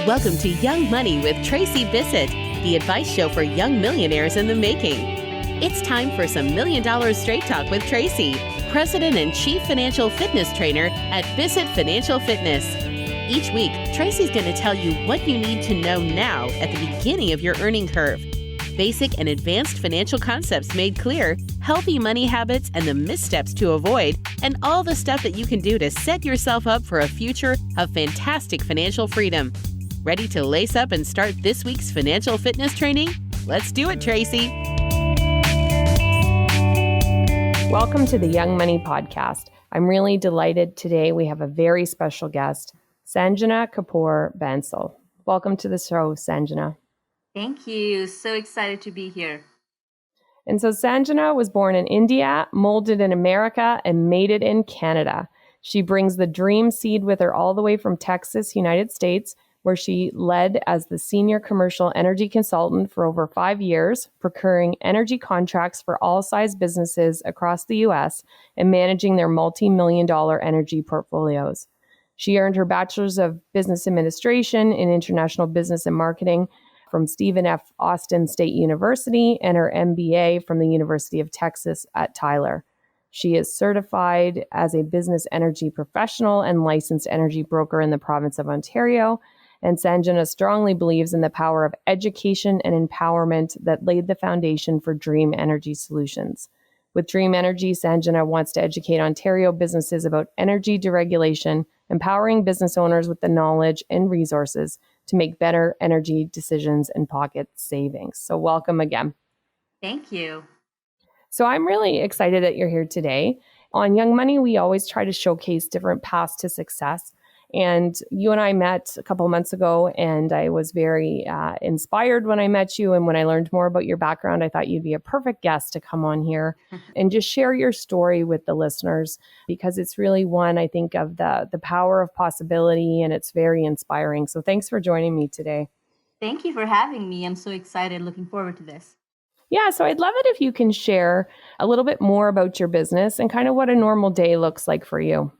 Welcome to Young Money with Tracy Bissett, the advice show for young millionaires in the making. It's time for some $1 Million Straight Talk with Tracy, President and Chief Financial Fitness Trainer at Bissett Financial Fitness. Each week, Tracy's going to tell you what you need to know now at the beginning of your earning curve. Basic and advanced financial concepts made clear, healthy money habits and the missteps to avoid, and all the stuff that you can do to set yourself up for a future of fantastic financial freedom. Ready to lace up and start this week's financial fitness training? Let's do it, Tracy. Welcome to the Young Money Podcast. I'm really delighted today we have a very special guest, Sanjana Kapur Bansal. Welcome to the show, Sanjana. Thank you. So excited to be here. And so Sanjana was born in India, molded in America, and made it in Canada. She brings the dream seed with her all the way from Texas, United States, where she led as the senior commercial energy consultant for over 5 years, procuring energy contracts for all size businesses across the U.S. and managing their multi-million-dollar energy portfolios. She earned her Bachelor's of Business Administration in International Business and Marketing from Stephen F. Austin State University and her MBA from the University of Texas at Tyler. She is certified as a business energy professional and licensed energy broker in the province of Ontario. And Sanjana strongly believes in the power of education and empowerment that laid the foundation for Dream Energy Solutions. With Dream Energy, Sanjana wants to educate Ontario businesses about energy deregulation, empowering business owners with the knowledge and resources to make better energy decisions and pocket savings. So welcome again. Thank you. So I'm really excited that you're here today. On Young Money, we always try to showcase different paths to success. And you and I met a couple of months ago, and I was very inspired when I met you. And when I learned more about your background, I thought you'd be a perfect guest to come on here and just share your story with the listeners, because it's really one, I think, of the power of possibility, and it's very inspiring. So thanks for joining me today. Thank you for having me. I'm so excited, looking forward to this. Yeah, so I'd love it if you can share a little bit more about your business and kind of what a normal day looks like for you.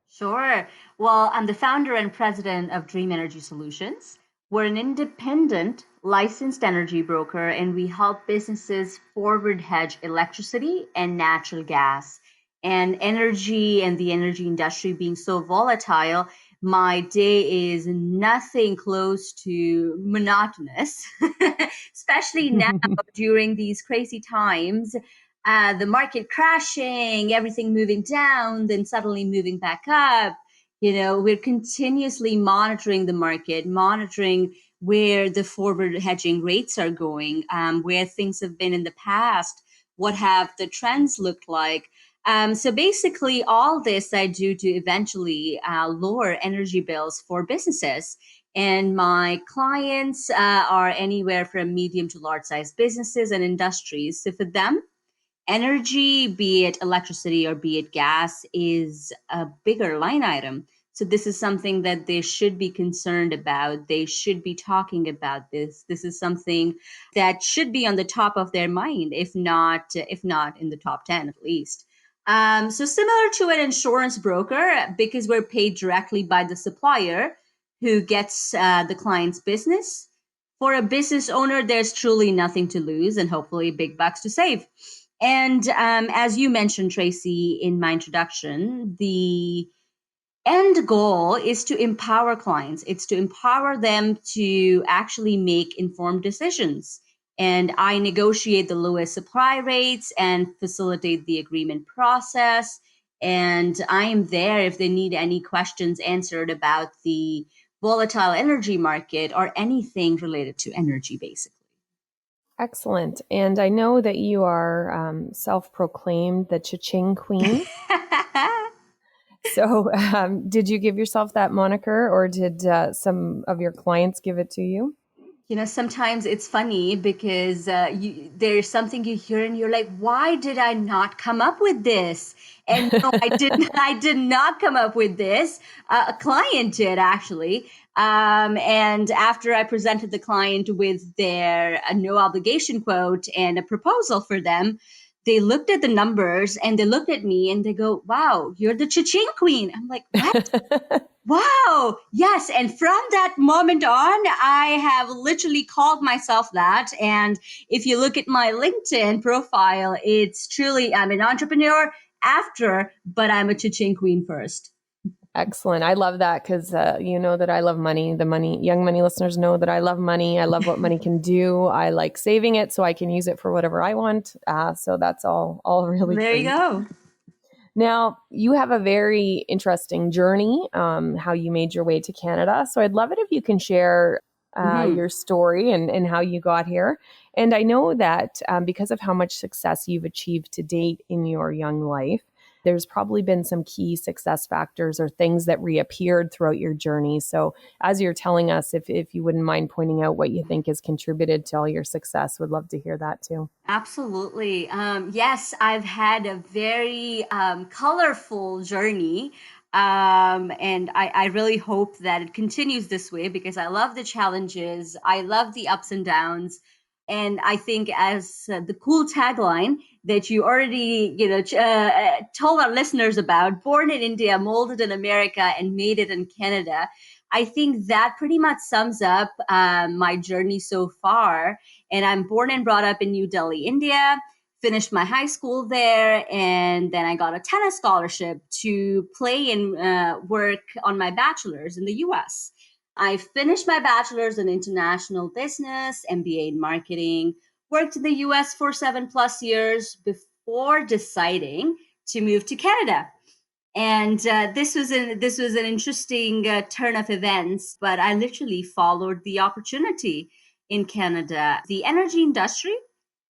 Sure. Well, I'm the founder and president of Dream Energy Solutions. We're an independent licensed energy broker, and we help businesses forward hedge electricity and natural gas. And energy and the energy industry being so volatile, my day is nothing close to monotonous, especially now during these crazy times. The market crashing, everything moving down, then suddenly moving back up. You know, we're continuously monitoring the market, monitoring where the forward hedging rates are going, where things have been in the past, what have the trends looked like. So basically, all this I do to eventually lower energy bills for businesses. And my clients are anywhere from medium to large size businesses and industries. So for them, energy, be it electricity or be it gas, is a bigger line item. So this is something that they should be concerned about. They should be talking about this. This is something that should be on the top of their mind, if not in the top 10 at least. So similar to an insurance broker, because we're paid directly by the supplier who gets the client's business. For a business owner, there's truly nothing to lose and hopefully big bucks to save. And as you mentioned, Tracy, in my introduction, the end goal is to empower clients. It's to empower them to actually make informed decisions. And I negotiate the lowest supply rates and facilitate the agreement process. And I am there if they need any questions answered about the volatile energy market or anything related to energy, basically. Excellent. And I know that you are self-proclaimed the Cha-Ching Queen. So did you give yourself that moniker, or did some of your clients give it to you? You know, sometimes it's funny because there's something you hear and you're like, why did I not come up with this? And no, I did not come up with this. A client did, actually. And after I presented the client with their no obligation quote and a proposal for them, they looked at the numbers and they looked at me and they go, wow, you're the Cha-Ching Queen. I'm like, what? Wow. Oh, yes. And from that moment on, I have literally called myself that. And if you look at my LinkedIn profile, it's truly, I'm an entrepreneur after, but I'm a Cha-Ching Queen first. Excellent. I love that because you know that I love money. Young money listeners know that I love money. I love what money can do. I like saving it so I can use it for whatever I want. So that's all really There you great. go. Now, you have a very interesting journey, how you made your way to Canada. So I'd love it if you can share your story and how you got here. And I know that because of how much success you've achieved to date in your young life, there's probably been some key success factors or things that reappeared throughout your journey. So as you're telling us, if you wouldn't mind pointing out what you think has contributed to all your success, would love to hear that too. Absolutely. Yes, I've had a very colorful journey. And I really hope that it continues this way because I love the challenges. I love the ups and downs. And I think as the cool tagline that you already, told our listeners about, born in India, molded in America, and made it in Canada, I think that pretty much sums up my journey so far. And I'm born and brought up in New Delhi, India, finished my high school there, and then I got a tennis scholarship to play and work on my bachelor's in the US. I finished my bachelor's in international business, MBA in marketing, worked in the US for 7+ years before deciding to move to Canada. And this was an interesting turn of events, but I literally followed the opportunity in Canada. The energy industry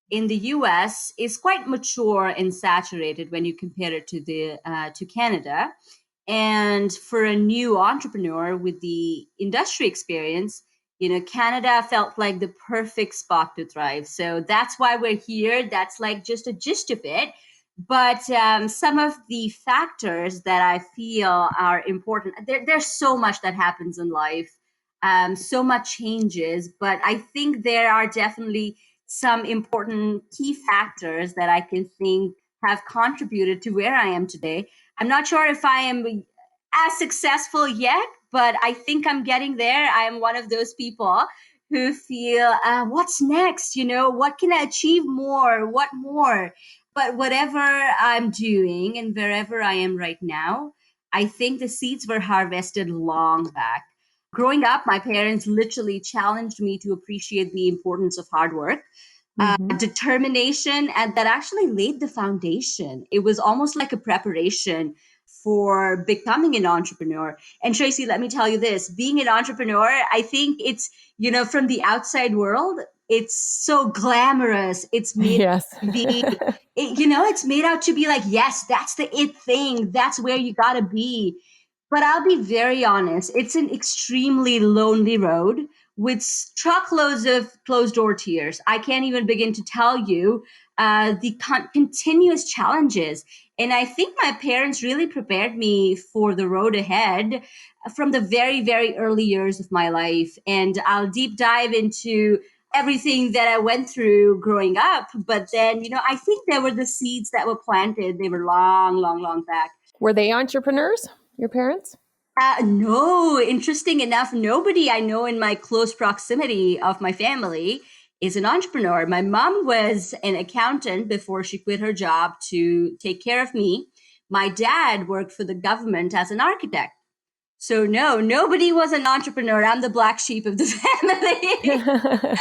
in the US is quite mature and saturated when you compare it to Canada. And for a new entrepreneur with the industry experience, Canada felt like the perfect spot to thrive. So that's why we're here. That's like just a gist of it. But some of the factors that I feel are important, there's so much that happens in life, so much changes. But I think there are definitely some important key factors that I can think have contributed to where I am today. I'm not sure if I am as successful yet, but I think I'm getting there. I am one of those people who feel, what's next? What can I achieve more? What more? But whatever I'm doing and wherever I am right now, I think the seeds were harvested long back. Growing up, my parents literally challenged me to appreciate the importance of hard work, determination, and that actually laid the foundation. It was almost like a preparation for becoming an entrepreneur. And Tracy, let me tell you this, being an entrepreneur, I think it's, from the outside world, it's so glamorous. It's made Yes. to be, it's made out to be like, yes, that's the it thing. That's where you got to be. But I'll be very honest, it's an extremely lonely road with truckloads of closed door tears. I can't even begin to tell you the continuous challenges. And I think my parents really prepared me for the road ahead from the very, very early years of my life. And I'll deep dive into everything that I went through growing up. But then, I think there were the seeds that were planted. They were long, long, long back. Were they entrepreneurs, your parents? No, interesting enough, nobody I know in my close proximity of my family is an entrepreneur. My mom was an accountant before she quit her job to take care of me. My dad worked for the government as an architect. So no, nobody was an entrepreneur. I'm the black sheep of the family.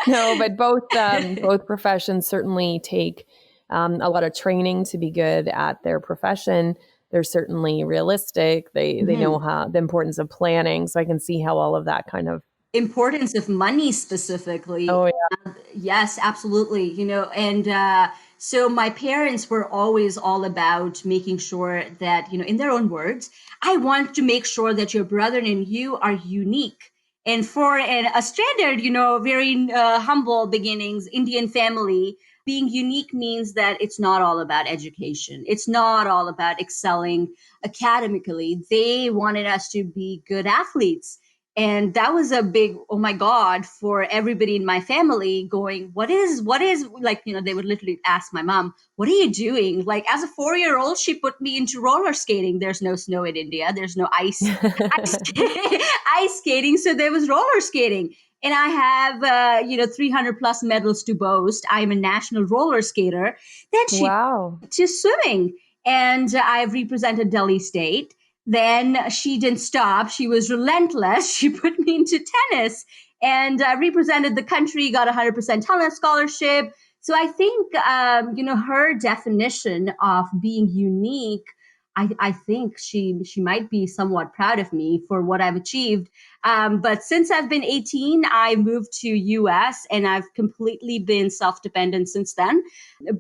No, but both professions certainly take a lot of training to be good at their profession. They're certainly realistic. They know how the importance of planning. So I can see how all of that kind of importance of money specifically. Oh yeah. Yes, absolutely. And so my parents were always all about making sure that, in their own words, I want to make sure that your brother and you are unique. And for a standard, very humble beginnings, Indian family, being unique means that it's not all about education. It's not all about excelling academically. They wanted us to be good athletes. And that was a big, oh my God, for everybody in my family going, what is, like, they would literally ask my mom, what are you doing? Like, as a 4-year-old, she put me into roller skating. There's no snow in India. There's no ice, ice skating. So there was roller skating. And I have, 300 plus medals to boast. I'm a national roller skater. Then she Wow. to swimming, and I've represented Delhi State. Then she didn't stop. She was relentless. She put me into tennis, and I represented the country, got a 100% talent scholarship. So I think, her definition of being unique, I think she might be somewhat proud of me for what I've achieved. But since I've been 18, I moved to US, and I've completely been self-dependent since then.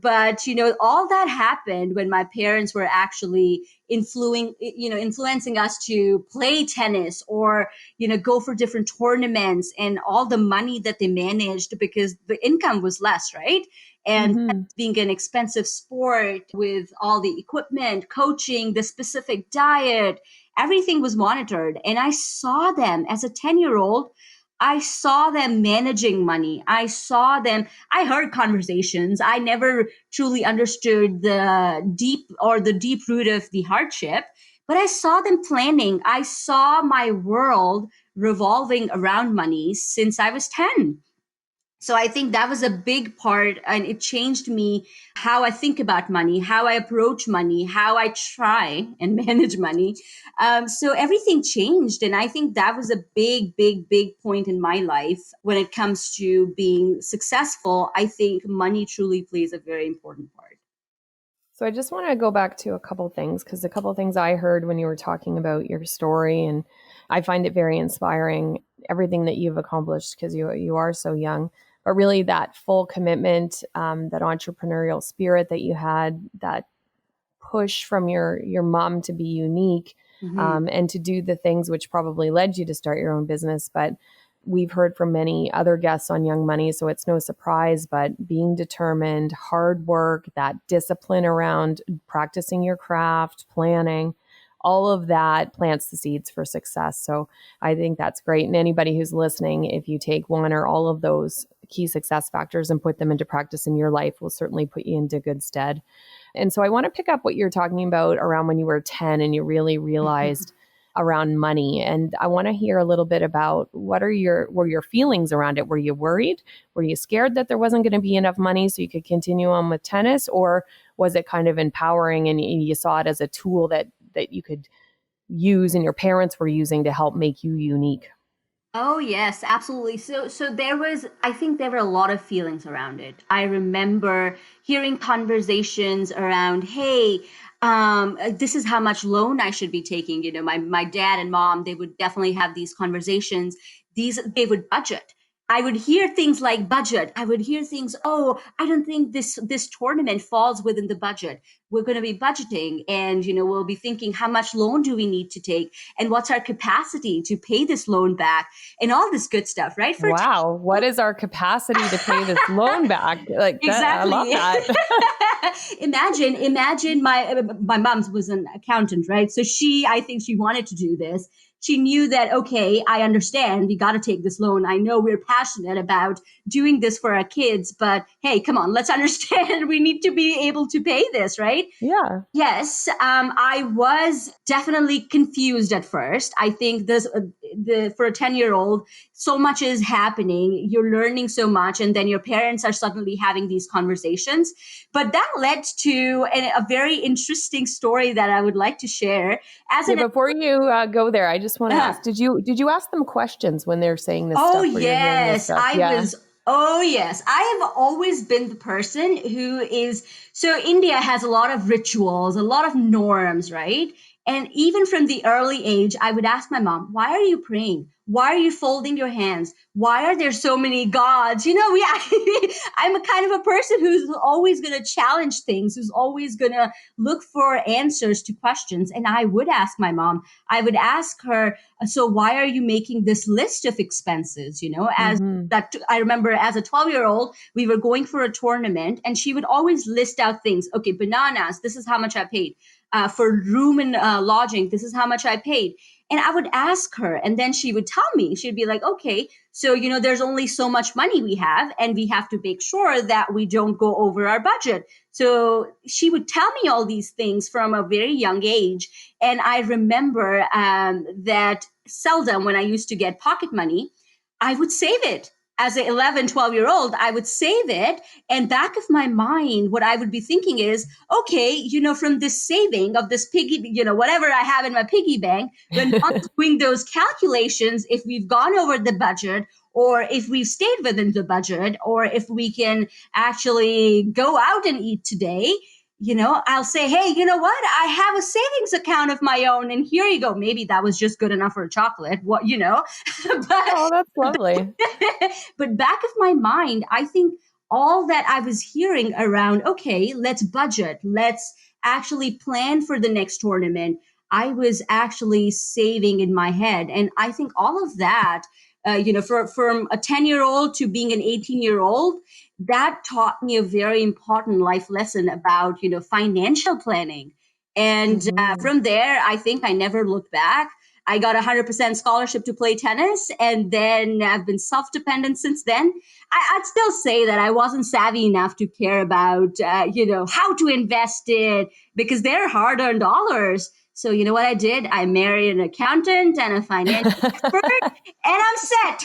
But, all that happened when my parents were actually influencing us to play tennis or, go for different tournaments, and all the money that they managed because the income was less, right? And being an expensive sport with all the equipment, coaching, the specific diet, everything was monitored. And I saw them as a 10-year-old. I saw them managing money. I heard conversations. I never truly understood the deep root of the hardship, but I saw them planning. I saw my world revolving around money since I was 10. So I think that was a big part, and it changed me, how I think about money, how I approach money, how I try and manage money. So everything changed. And I think that was a big, big, big point in my life when it comes to being successful. I think money truly plays a very important part. So I just want to go back to a couple things, because a couple things I heard when you were talking about your story, and I find it very inspiring, everything that you've accomplished, because you are so young. But really that full commitment, that entrepreneurial spirit that you had, that push from your mom to be unique, and to do the things which probably led you to start your own business. But we've heard from many other guests on Young Money, so it's no surprise, but being determined, hard work, that discipline around practicing your craft, planning, all of that plants the seeds for success. So I think that's great. And anybody who's listening, if you take one or all of those key success factors and put them into practice in your life, will certainly put you into good stead. And so I want to pick up what you're talking about around when you were 10 and you really realized around money. And I want to hear a little bit about were your feelings around it? Were you worried? Were you scared that there wasn't going to be enough money so you could continue on with tennis? Or was it kind of empowering and you saw it as a tool that you could use and your parents were using to help make you unique? Oh, yes, absolutely. So I think there were a lot of feelings around it. I remember hearing conversations around, hey, this is how much loan I should be taking. My dad and mom, they would definitely have these conversations. They would budget. I would hear things like budget. I would hear things, oh, I don't think this tournament falls within the budget. We're going to be budgeting, and we'll be thinking, how much loan do we need to take, and what's our capacity to pay this loan back, and all this good stuff, right? Wow, what is our capacity to pay this loan back? Like exactly. I love that. Imagine my mom was an accountant, right? So I think she wanted to do this. She knew that, okay, I understand we got to take this loan. I know we're passionate about doing this for our kids, but hey, come on, let's understand we need to be able to pay this, right? Yeah. Yes, I was definitely confused at first. I think for a 10-year-old, so much is happening. You're learning so much, and then your parents are suddenly having these conversations. But that led to a very interesting story that I would like to share. Before you go there, I just want to ask: Did you ask them questions when they're saying this stuff? Oh yes, Oh, yes. I have always been the person who is, so India has a lot of rituals, a lot of norms, right? And even from the early age, I would ask my mom, why are you praying? Why are you folding your hands? Why are there so many gods? I'm a kind of a person who's always going to challenge things, who's always going to look for answers to questions. And I would ask my mom, I would ask her, so why are you making this list of expenses? I remember as a 12-year-old, we were going for a tournament, and she would always list out things. Okay, bananas, this is how much I paid. For room and lodging, this is how much I paid. And I would ask her, and then she would tell me, she'd be like, okay, so, there's only so much money we have, and we have to make sure that we don't go over our budget. So she would tell me all these things from a very young age. And I remember that seldom when I used to get pocket money, I would save it. As an 11, 12-year-old, I would save it. And back of my mind, what I would be thinking is, okay, from this saving of this piggy, whatever I have in my piggy bank, when I'm doing those calculations, if we've gone over the budget, or if we've stayed within the budget, or if we can actually go out and eat today, I'll say, hey, you know what? I have a savings account of my own, and here you go. Maybe that was just good enough for a chocolate, but Oh, that's lovely. but back of my mind, I think all that I was hearing around, okay, let's budget, let's actually plan for the next tournament. I was actually saving in my head. And I think all of that, from a 10-year-old to being an 18-year-old, that taught me a very important life lesson about, financial planning. And from there, I think I never looked back. I got 100% scholarship to play tennis, and then I've been self-dependent since then. I'd still say that I wasn't savvy enough to care about, how to invest it, because they're hard-earned dollars. So you know what I did? I married an accountant and a financial expert, and I'm set.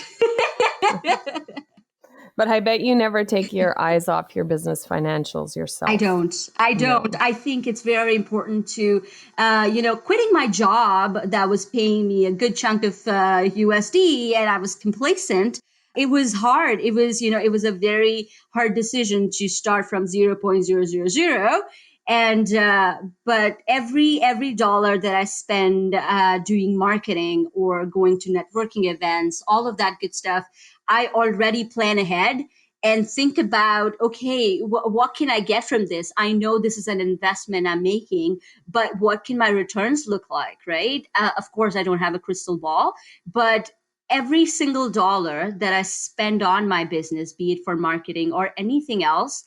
But I bet you never take your eyes off your business financials yourself. I don't. No. I think it's very important to, quitting my job that was paying me a good chunk of USD, and I was complacent. It was hard. It was, it was a very hard decision to start from 0.000. And, but every dollar that I spend doing marketing or going to networking events, all of that good stuff, I already plan ahead and think about, okay, what can I get from this? I know this is an investment I'm making, but what can my returns look like, right? Of course, I don't have a crystal ball, but every single dollar that I spend on my business, be it for marketing or anything else,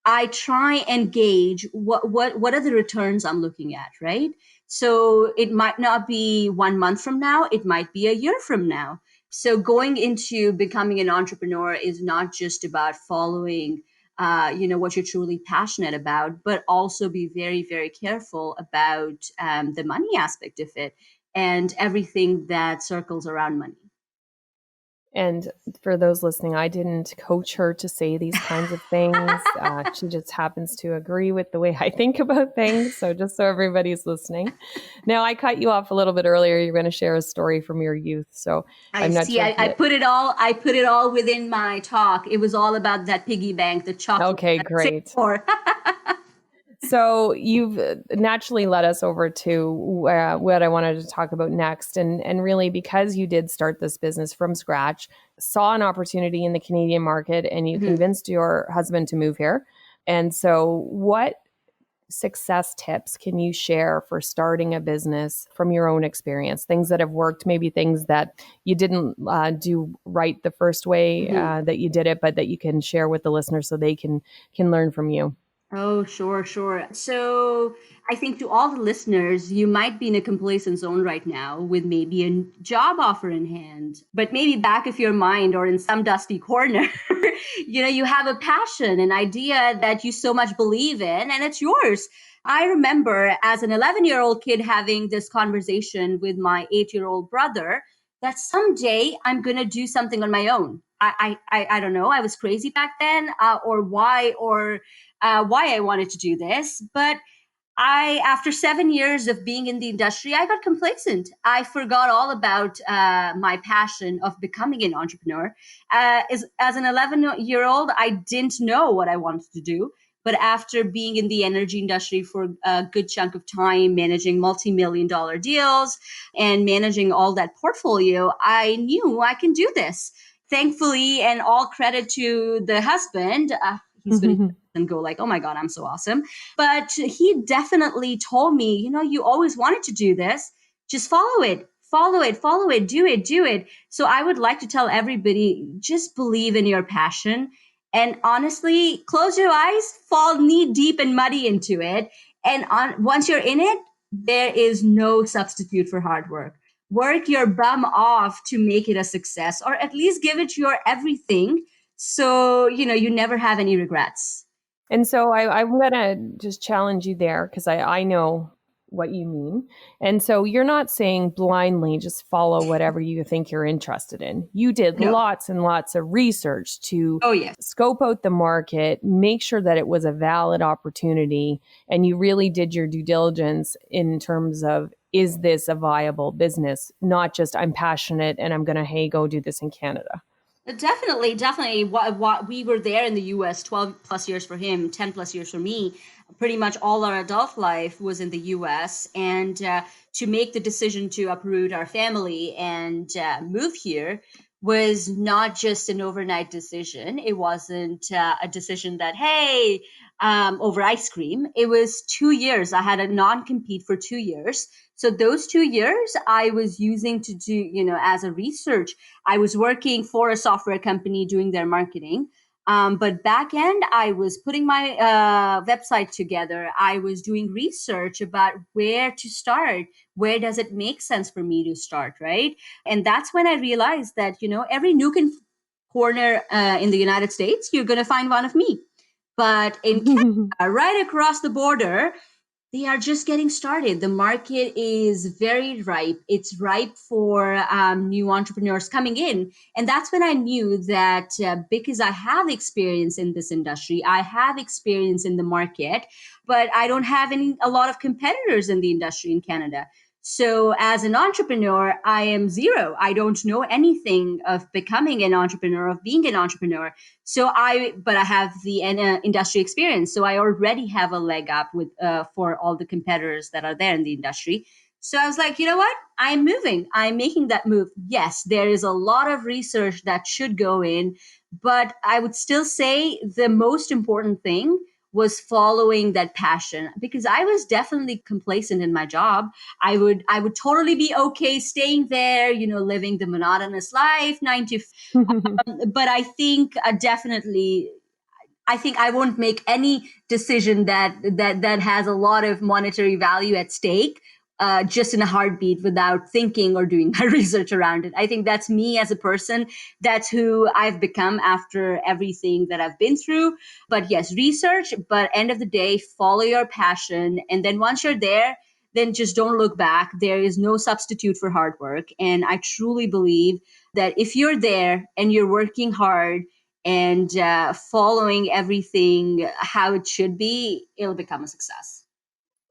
I try and gauge what are the returns I'm looking at, right? So it might not be 1 month from now, it might be a year from now. So going into becoming an entrepreneur is not just about following, what you're truly passionate about, but also be very, very careful about the money aspect of it and everything that circles around money. And for those listening, I didn't coach her to say these kinds of things. She just happens to agree with the way I think about things. So just so everybody's listening. Now, I cut you off a little bit earlier. You're going to share a story from your youth. So I'm not sure. I put it all within my talk. It was all about that piggy bank, the chocolate. Okay, great. So you've naturally led us over to what I wanted to talk about next. And really, because you did start this business from scratch, saw an opportunity in the Canadian market, and you convinced your husband to move here. And so what success tips can you share for starting a business from your own experience? Things that have worked, maybe things that you didn't do right the first way that you did it, but that you can share with the listeners so they can learn from you. Oh, sure. So I think to all the listeners, you might be in a complacent zone right now with maybe a job offer in hand, but maybe back of your mind or in some dusty corner, you have a passion, an idea that you so much believe in, and it's yours. I remember as an 11-year-old kid having this conversation with my 8-year-old brother that someday I'm going to do something on my own. I don't know. I was crazy back then, or why I wanted to do this. But after 7 years of being in the industry, I got complacent. I forgot all about my passion of becoming an entrepreneur. As an 11-year-old, I didn't know what I wanted to do. But after being in the energy industry for a good chunk of time, managing multi-million-dollar deals and managing all that portfolio, I knew I can do this. Thankfully, and all credit to the husband, he's going to and go like, oh my God, I'm so awesome. But he definitely told me, you always wanted to do this. Just follow it, do it. So I would like to tell everybody, just believe in your passion. And honestly, close your eyes, fall knee deep and muddy into it. And once you're in it, there is no substitute for hard work. work your bum off to make it a success, or at least give it your everything. So, you never have any regrets. And so I'm going to just challenge you there because I know what you mean. And so you're not saying blindly just follow whatever you think you're interested in. You did No. lots and lots of research to Oh, yes. scope out the market, make sure that it was a valid opportunity, and you really did your due diligence in terms of, is this a viable business? Not just I'm passionate and I'm going to, hey, go do this in Canada. Definitely. What we were there in the US, 12 plus years for him, 10 plus years for me. Pretty much all our adult life was in the US. And to make the decision to uproot our family and move here was not just an overnight decision. It wasn't a decision that, hey, over ice cream. It was 2 years. I had a non-compete for 2 years. So those 2 years I was using to do, as a research. I was working for a software company doing their marketing. But back end, I was putting my website together. I was doing research about where to start. Where does it make sense for me to start, right? And that's when I realized that, every nook and corner in the United States, you're going to find one of me. But in Canada, right across the border, they are just getting started. The market is very ripe. It's ripe for new entrepreneurs coming in. And that's when I knew that because I have experience in this industry, I have experience in the market, but I don't have a lot of competitors in the industry in Canada. So as an entrepreneur, I am zero. I don't know anything of becoming an entrepreneur, of being an entrepreneur. But I have the industry experience. So I already have a leg up with for all the competitors that are there in the industry. So I was like, you know what? I'm moving. I'm making that move. Yes, there is a lot of research that should go in, but I would still say the most important thing was following that passion, because I was definitely complacent in my job. I would totally be okay staying there, living the monotonous life, 9 to 5. But I think definitely, I think I won't make any decision that has a lot of monetary value at stake just in a heartbeat without thinking or doing my research around it. I think that's me as a person. That's who I've become after everything that I've been through. But yes, research, but end of the day, follow your passion. And then once you're there, then just don't look back. There is no substitute for hard work. And I truly believe that if you're there and you're working hard and following everything how it should be, it'll become a success.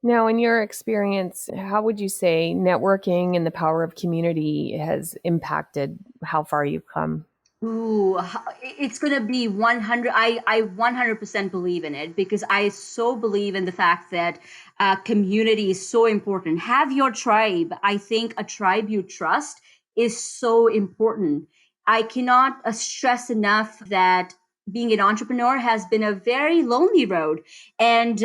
Now, in your experience, how would you say networking and the power of community has impacted how far you've come? Ooh, it's going to be 100. I 100% believe in it, because I so believe in the fact that community is so important. Have your tribe. I think a tribe you trust is so important. I cannot stress enough that being an entrepreneur has been a very lonely road. And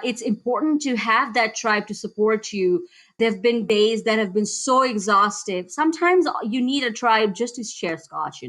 it's important to have that tribe to support you. There have been days that have been so exhaustive. Sometimes you need a tribe just to share scotch,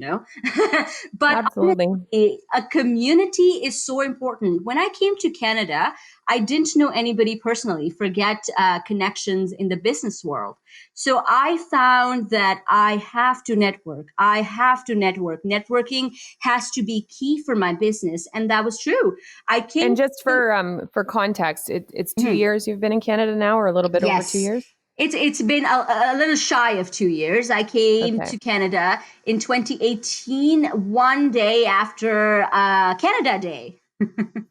But Absolutely. honestly, a community is so important. When I came to Canada, I didn't know anybody personally, forget connections in the business world. So I found that I have to network. I have to network. Networking has to be key for my business. And that was true. I came. And just for context, it's 2 years you've been in Canada now, or a little bit over 2 Yes. years? It's been a little shy of 2 years. I came to Canada in 2018, one day after Canada Day.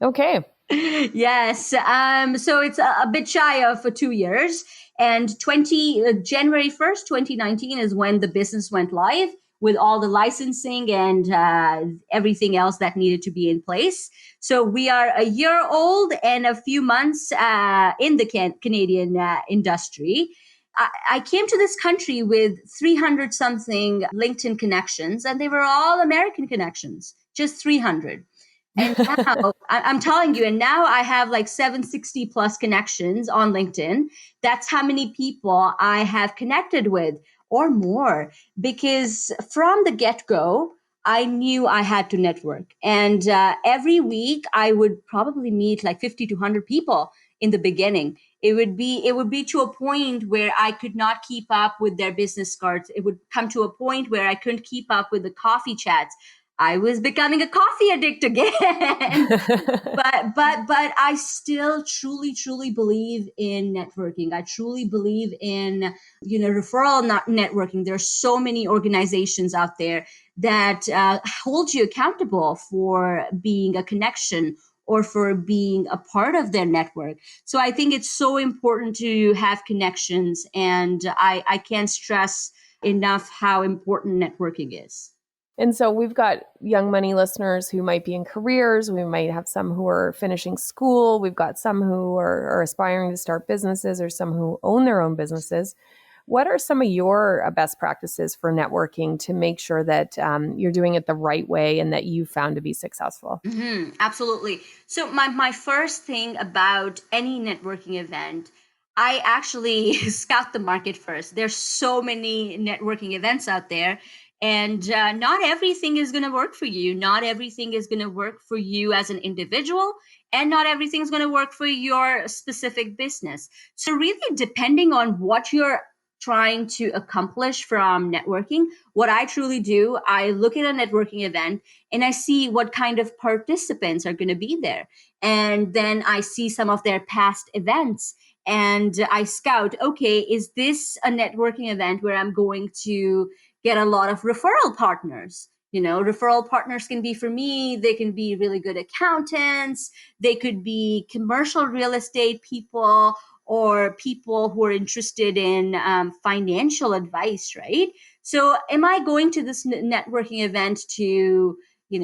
Okay. Yes. So it's a bit shy of 2 years. And January 1st, 2019 is when the business went live with all the licensing and everything else that needed to be in place. So we are a year old and a few months in the Canadian industry. I came to this country with 300 something LinkedIn connections, and they were all American connections, just 300. And now I'm telling you, and now I have like 760 plus connections on LinkedIn. That's how many people I have connected with, or more, because from the get-go, I knew I had to network. And every week I would probably meet like 50 to 100 people in the beginning. It would be to a point where I could not keep up with their business cards. It would come to a point where I couldn't keep up with the coffee chats. I was becoming a coffee addict again. but I still truly believe in networking. I truly believe in referral networking. There's so many organizations out there that hold you accountable for being a connection or for being a part of their network. So I think it's so important to have connections, and I can't stress enough how important networking is. And so we've got Young Money listeners who might be in careers. We might have some who are finishing school. We've got some who are aspiring to start businesses, or some who own their own businesses. What are some of your best practices for networking to make sure that you're doing it the right way and that you found to be successful? Absolutely. So my first thing about any networking event, I actually scout the market first. There's so many networking events out there, and not everything is going to work for you. Not everything is going to work for you as an individual, and not everything is going to work for your specific business. So really, depending on what you're trying to accomplish from networking, what I truly do, I look at a networking event and I see what kind of participants are going to be there. And then I see some of their past events and I scout, okay, is this a networking event where I'm going to get a lot of referral partners? Referral partners can be, for me, they can be really good accountants, they could be commercial real estate people, or people who are interested in financial advice, right? So am I going to this networking event to,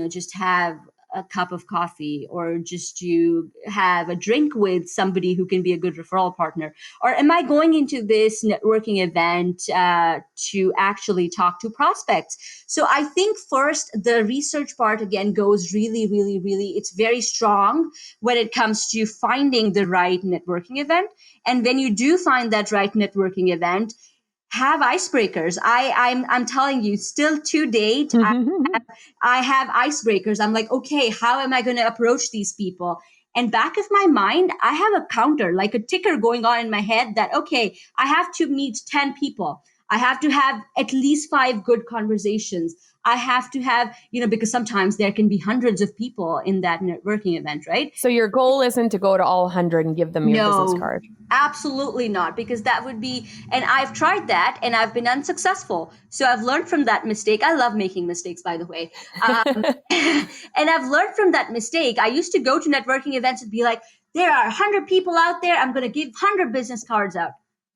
just have a cup of coffee, or just to have a drink with somebody who can be a good referral partner? Or am I going into this networking event to actually talk to prospects? So I think first, the research part again goes really, it's very strong when it comes to finding the right networking event. And when you do find that right networking event, have icebreakers. I'm telling you, still to date, I have icebreakers. I'm like, okay, how am I going to approach these people? And back of my mind, I have a counter, like a ticker going on in my head that, okay, I have to meet 10 people. I have to have at least 5 good conversations. I have to have, because sometimes there can be hundreds of people in that networking event, right? So your goal isn't to go to all 100 and give them your business card. Absolutely not, because that would be, and I've tried that and I've been unsuccessful. So I've learned from that mistake. I love making mistakes, by the way. And I've learned from that mistake. I used to go to networking events and be like, there are 100 people out there. I'm going to give 100 business cards out.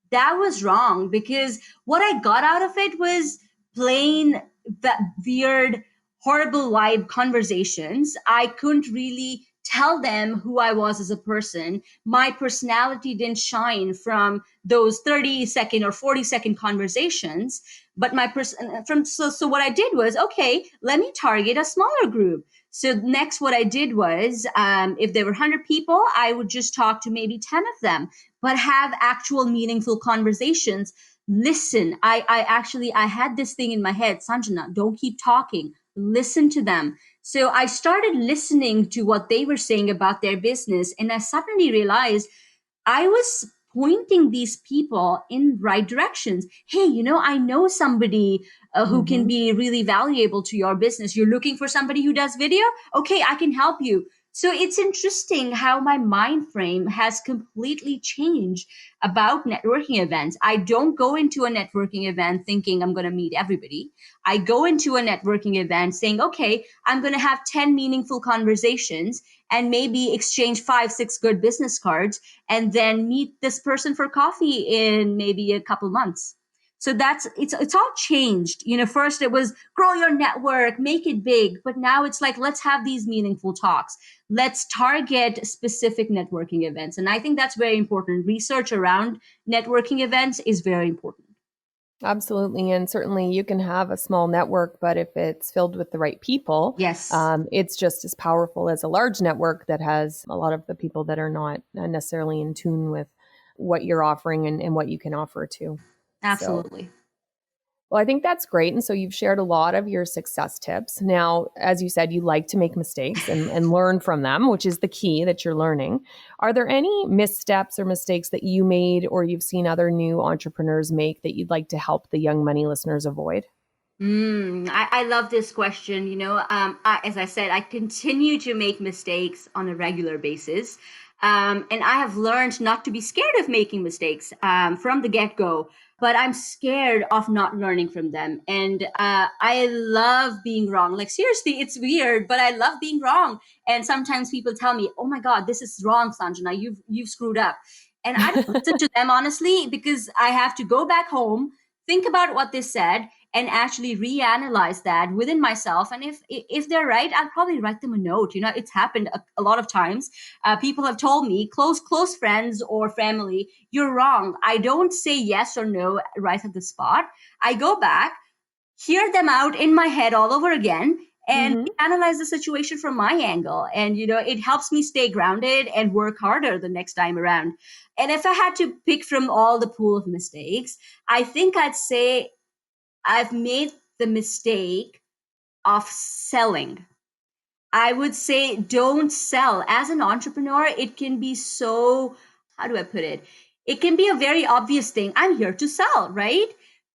That was wrong, because what I got out of it was plain that weird, horrible vibe conversations. I couldn't really tell them who I was as a person. My personality didn't shine from those 30-second or 40-second conversations. But so what I did was, okay, let me target a smaller group. So next, what I did was, if there were 100 people, I would just talk to maybe 10 of them, but have actual meaningful conversations. Listen, I had this thing in my head, Sanjana, don't keep talking. Listen to them. So I started listening to what they were saying about their business, and I suddenly realized I was pointing these people in right directions. Hey, I know somebody who can be really valuable to your business. You're looking for somebody who does video? Okay, I can help you. So it's interesting how my mind frame has completely changed about networking events. I don't go into a networking event thinking I'm going to meet everybody. I go into a networking event saying, okay, I'm going to have 10 meaningful conversations and maybe exchange 5-6 good business cards, and then meet this person for coffee in maybe a couple months. So it's all changed. First it was grow your network, make it big, but now it's like, let's have these meaningful talks. Let's target specific networking events. And I think that's very important. Research around networking events is very important. Absolutely. And certainly you can have a small network, but if it's filled with the right people, yes, it's just as powerful as a large network that has a lot of the people that are not necessarily in tune with what you're offering and what you can offer too. Absolutely. So, Well, I think that's great. And so you've shared a lot of your success tips. Now, as you said, you like to make mistakes and learn from them, which is the key that you're learning. Are there any missteps or mistakes that you made or you've seen other new entrepreneurs make that you'd like to help the Young Money listeners avoid? I love this question. As I said, I continue to make mistakes on a regular basis. And I have learned not to be scared of making mistakes from the get go, but I'm scared of not learning from them. And I love being wrong. Like, seriously, it's weird, but I love being wrong. And sometimes people tell me, oh my God, this is wrong, Sanjana. You've screwed up. And I don't listen to them, honestly, because I have to go back home, think about what they said, and actually reanalyze that within myself. And if they're right, I'll probably write them a note. It's happened a lot of times. People have told me, close friends or family, you're wrong. I don't say yes or no right at the spot. I go back, hear them out in my head all over again, and analyze the situation from my angle. And it helps me stay grounded and work harder the next time around. And if I had to pick from all the pool of mistakes, I think I'd say I've made the mistake of selling. I would say don't sell. As an entrepreneur, it can be so, how do I put it? It can be a very obvious thing. I'm here to sell, right?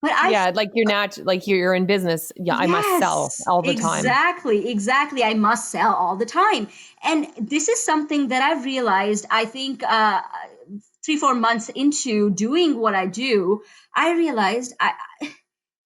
But like you're not, like you're in business. Yeah, yes, I must sell all the time. Exactly. I must sell all the time. And this is something that I've realized, I think 3-4 months into doing what I do, I realized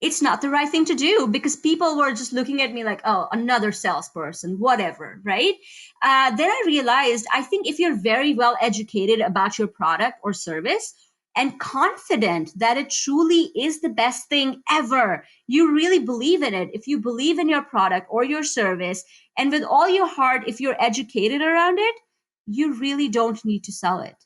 it's not the right thing to do, because people were just looking at me like, oh, another salesperson, whatever, right? Then I realized, I think if you're very well educated about your product or service and confident that it truly is the best thing ever, you really believe in it. If you believe in your product or your service, and with all your heart, if you're educated around it, you really don't need to sell it.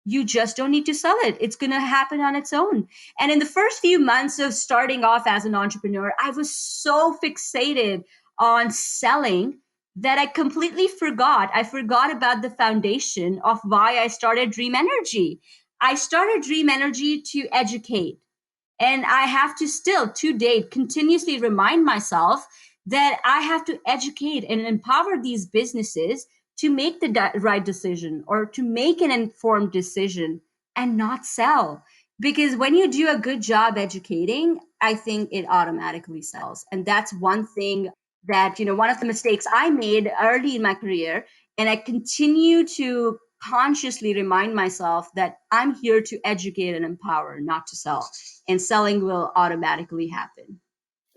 You just don't need to sell it. It's going to happen on its own. And in the first few months of starting off as an entrepreneur, I was so fixated on selling that I completely forgot. I forgot about the foundation of why I started Dream Energy. I started Dream Energy to educate. And I have to still, to date, continuously remind myself that I have to educate and empower these businesses to make the right decision, or to make an informed decision and not sell. Because when you do a good job educating, I think it automatically sells. And that's one thing that, one of the mistakes I made early in my career. And I continue to consciously remind myself that I'm here to educate and empower, not to sell. And selling will automatically happen.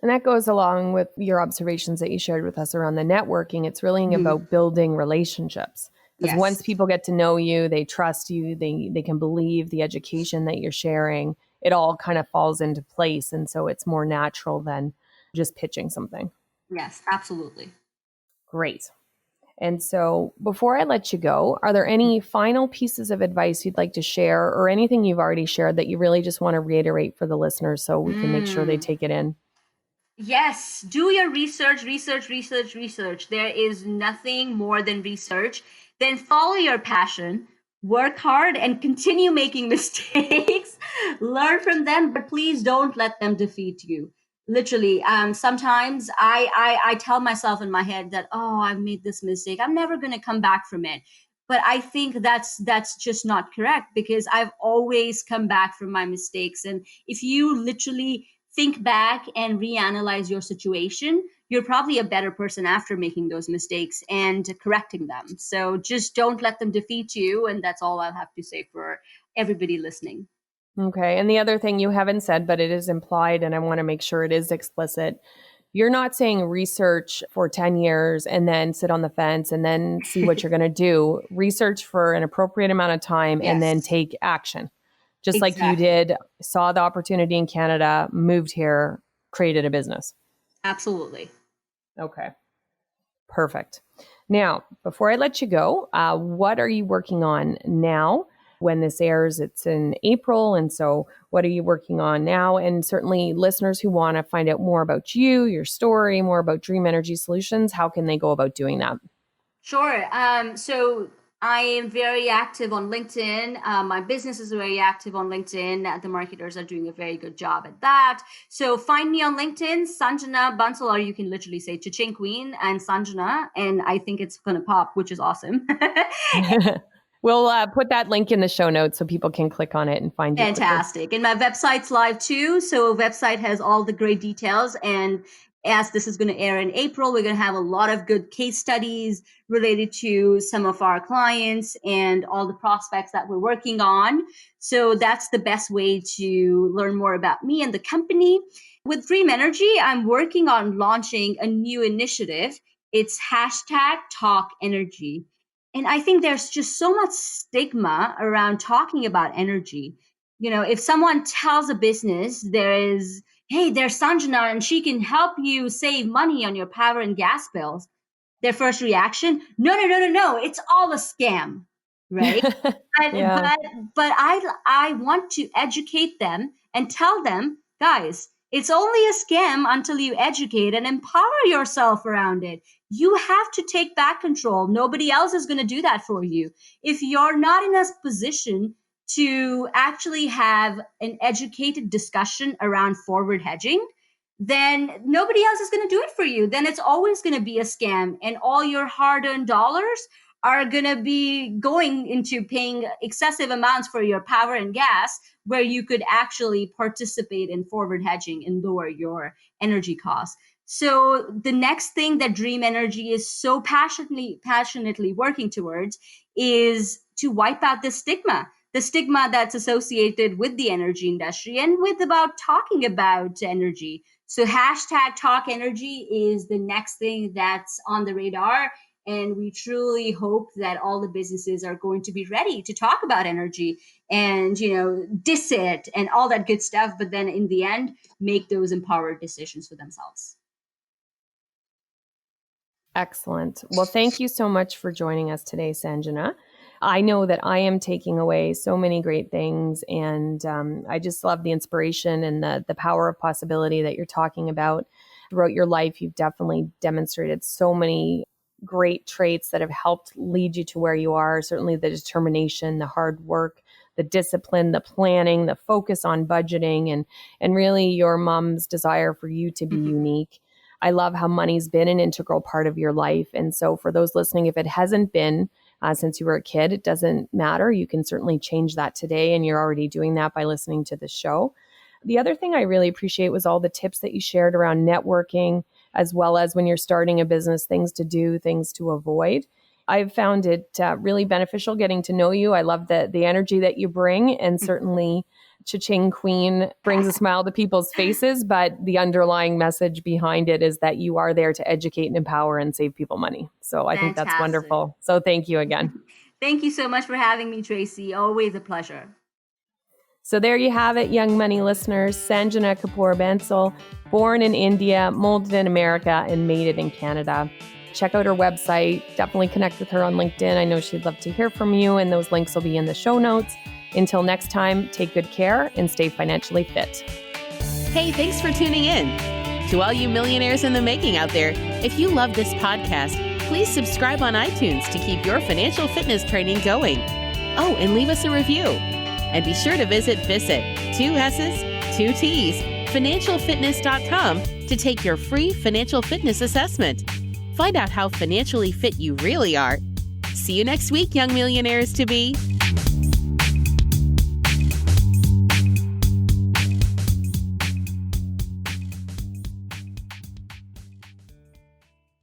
And that goes along with your observations that you shared with us around the networking. It's really about building relationships. Because once people get to know you, they trust you, they can believe the education that you're sharing, it all kind of falls into place. And so it's more natural than just pitching something. Yes, absolutely. Great. And so before I let you go, are there any final pieces of advice you'd like to share, or anything you've already shared that you really just want to reiterate for the listeners so we can make sure they take it in? Yes, do your research. There is nothing more than research. Then follow your passion, work hard, and continue making mistakes. Learn from them, but please don't let them defeat you. Literally, sometimes I tell myself in my head that, oh, I've made this mistake, I'm never going to come back from it. But I think that's just not correct, because I've always come back from my mistakes. And if you literally think back and reanalyze your situation, you're probably a better person after making those mistakes and correcting them. So just don't let them defeat you. And that's all I'll have to say for everybody listening. Okay. And the other thing you haven't said, but it is implied, and I want to make sure it is explicit. You're not saying research for 10 years and then sit on the fence and then see what you're going to do. Research for an appropriate amount of time and then take action. Just like you did, saw the opportunity in Canada, moved here, created a business. Absolutely. Okay. Perfect. Now, before I let you go, what are you working on now? When this airs, it's in April. And so what are you working on now? And certainly listeners who want to find out more about you, your story, more about Dream Energy Solutions, how can they go about doing that? Sure. So I am very active on LinkedIn. My business is very active on LinkedIn. The marketers are doing a very good job at that. So find me on LinkedIn, Sanjana Bansal, or you can literally say ChaChing Queen and Sanjana, and I think it's going to pop, which is awesome. We'll put that link in the show notes so people can click on it and find you. Fantastic. And my website's live too. So website has all the great details. And as this is going to air in April, we're going to have a lot of good case studies related to some of our clients and all the prospects that we're working on. So that's the best way to learn more about me and the company. With Dream Energy, I'm working on launching a new initiative. It's #TalkEnergy. And I think there's just so much stigma around talking about energy. If someone tells a business hey, there's Sanjana and she can help you save money on your power and gas bills, their first reaction, no, it's all a scam, right? Yeah. But I want to educate them and tell them, guys, it's only a scam until you educate and empower yourself around it. You have to take back control. Nobody else is going to do that for you. If you're not in a position to actually have an educated discussion around forward hedging, then nobody else is going to do it for you. Then it's always going to be a scam, and all your hard-earned dollars are going to be going into paying excessive amounts for your power and gas, where you could actually participate in forward hedging and lower your energy costs. So the next thing that Dream Energy is so passionately working towards is to wipe out the stigma that's associated with the energy industry and with about talking about energy. So #TalkEnergy is the next thing that's on the radar. And we truly hope that all the businesses are going to be ready to talk about energy and, diss it and all that good stuff. But then in the end, make those empowered decisions for themselves. Excellent. Well, thank you so much for joining us today, Sanjana. I know that I am taking away so many great things, and I just love the inspiration and the power of possibility that you're talking about. Throughout your life, you've definitely demonstrated so many great traits that have helped lead you to where you are. Certainly the determination, the hard work, the discipline, the planning, the focus on budgeting, and really your mom's desire for you to be unique. I love how money's been an integral part of your life. And so for those listening, if it hasn't been since you were a kid, it doesn't matter. You can certainly change that today. And you're already doing that by listening to the show. The other thing I really appreciate was all the tips that you shared around networking, as well as when you're starting a business, things to do, things to avoid. I've found it really beneficial getting to know you. I love the energy that you bring, and certainly ChaChing Queen brings a smile to people's faces, but the underlying message behind it is that you are there to educate and empower and save people money. So I think that's wonderful. So thank you again. Thank you so much for having me, Tracy. Always a pleasure. So there you have it, Young Money listeners. Sanjana Kapur Bansal, born in India, molded in America, and made it in Canada. Check out her website. Definitely connect with her on LinkedIn. I know she'd love to hear from you, and those links will be in the show notes. Until next time, take good care and stay financially fit. Hey, thanks for tuning in. To all you millionaires in the making out there, if you love this podcast, please subscribe on iTunes to keep your financial fitness training going. Oh, and leave us a review. And be sure to visit 2 S's, 2 T's, financialfitness.com to take your free financial fitness assessment. Find out how financially fit you really are. See you next week, young millionaires to be.